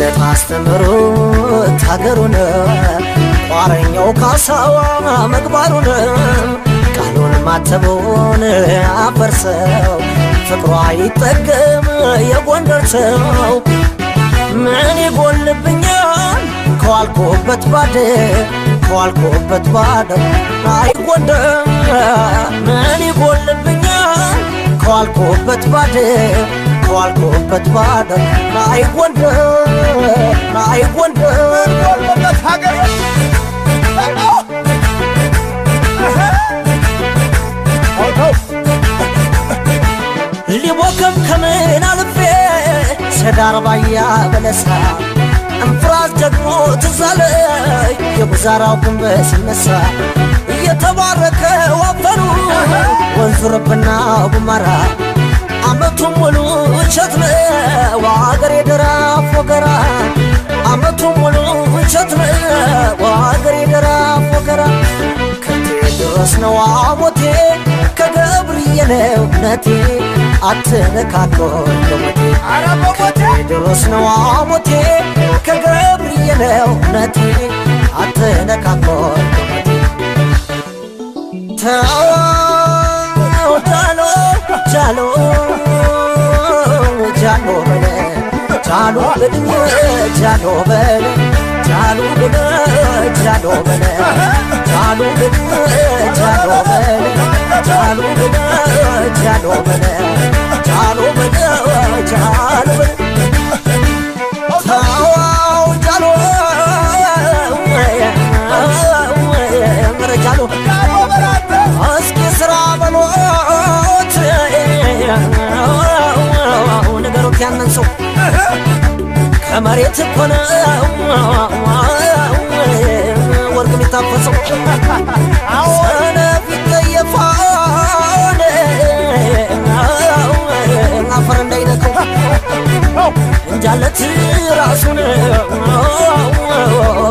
እምነት አስተምሮት ሀገሩን ቋረኛው ካሳዋ መግባሩን ቃሉን ማተቡን አፈርሰው ፍቅሯ ይጠገም የጎንደር ሰው ምን ይጎልብኛል ከዋልኩበት ባደ ከዋልኩበት ባደ አይ ጎንደር ምን ይጎልብኛል ከዋልኩበት ባደ ከዋልኩበት ባደ አይ ጎንደር አይ ጎንደር ወልበት ሀገር ሊቦከም ከምን አልፌ ሰዳር ባያ በለሳ እንፍራዝ ደግሞ ትዛለ የጉዛራው ግንብ ሲነሳ እየተባረከ ወፈሩ ወንዙ ረብና ጉማራ አመቱን ሙሉ እሸት ነው አገሬ ደራ ፎገራ አመቱን ሙሉ እሸት ነው አገሬ ደራ ፎገራ ከቴድሮስ ነው ሞቴ ከገብርዬ ነው እምነቴ አትነካኮኝ በሞቴ ከቴድሮስ ነው ሞቴ ከገብርዬ ነው እምነቴ አትነካኮኝ በሞቴ ተው ጃሎ ጃሎ ጃሎ በለ ጃሎ በድኝ ጃሎ በለ ጃሎ በለ ጃሎ በለ ጃሎ በድኝ ጃሎ በለ ጃሎ በለ ጃሎ በለ ጃሎ በለ ጃሎ በለ ታው ጃሎ ጃሎ እስኪ ስራ በሎት ነገሮች ያንን ሰው ከመሬት እኮ ነው ወርቅ የሚታፈሰው ሰነፍ ይጠየፋል አፈር እንዳይነካው እንጃለት ራሱን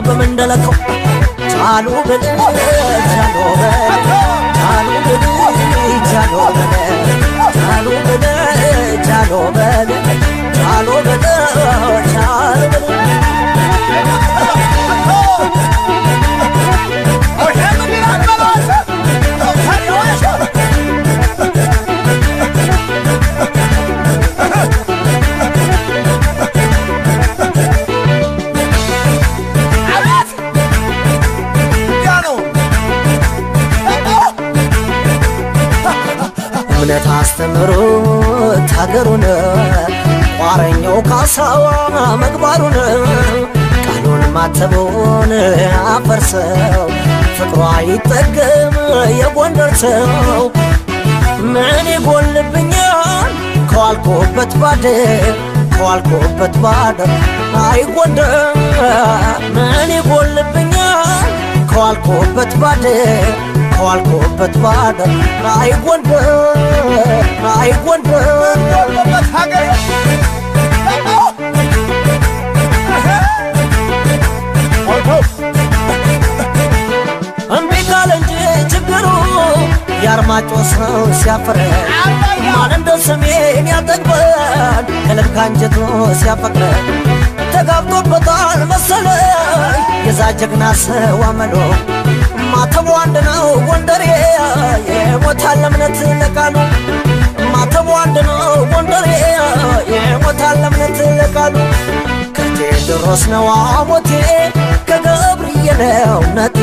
በመንደለከው ቻሉ በል ቻሉ በል ቻሉ በል ቻሉ በል ቻሉ በል ቻሉ በል ቻሉ በል ቻሉ በል እምነት አስተምሮት ሀገሩን ቋረኛው ካሳዋ መግባሩን ቃሉን ማተቡን አፈርሰው ፍቅሯ ይጠገም የጎንደር ሰው ምን ይጎልብኛል ከዋልኩበት ባደ ከዋልኩበት ባደ አይ ጎንደር ምን ይጎልብኛል ከዋልኩበት ባደ ከዋልኩበት ባደ አይ ጎንደር አይ ጎንደር ወልበት ሀገር እምቢ ካለ እንጂ ችግሩ የአርማጮ ሰው ሲያፈረ ማን እንደ ሰሜን ያጠግበን ከልብ ካንጀቱ ሲያፈቅረ ተጋብቶበታል መሰለኝ የዛ ጀግና ሰው አመሎ ማተቡ አንድ ነው ጎንደሬ የሞታል እምነት ለቃሉ ማተቡ አንድ ነው ጎንደሬ የሞታል እምነት ለቃሉ ከቴድሮስ ነው ሞቴ ከገብርዬ ነው እምነቴ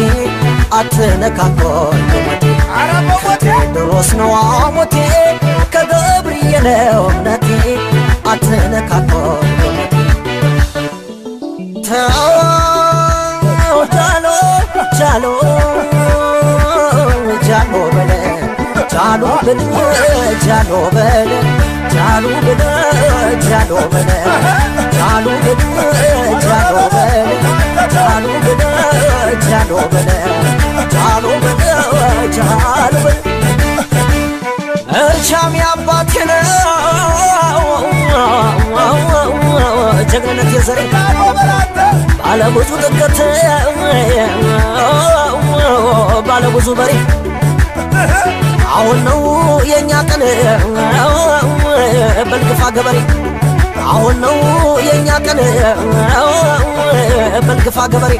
አትነካኮኝ በሞቴ ከቴድሮስ ነው ሞቴ ከገብርዬ ነው እምነቴ አትነካኮኝ በሞቴ ተው ጃሎ ጃሎ ጃሎ በለ ጃሎ በለ ጃሎ በለ ጃሎ በለ ጃሎ በለ ጃሎ በለ ጃሎ በለ ጃሎ በለ ጃሎ በለ ጃሎ በለ ጃሎ በለ እርሻም ያባቴ ነው ጀግንነት የዘሬ ባለብዙ ጥቅት ባለብዙ በሬ አሁን ነው የኛ ቀን በልግፋ ገበሬ አሁን ነው የኛ ቀን በልግፋ ገበሬ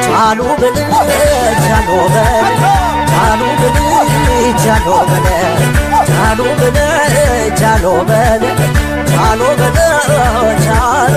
ቻሉ በል ቻሉ በል ቻሉ በል ቻሉ በል ቻሉ በል ቻሉ በል ቻሉ በል ቻሉ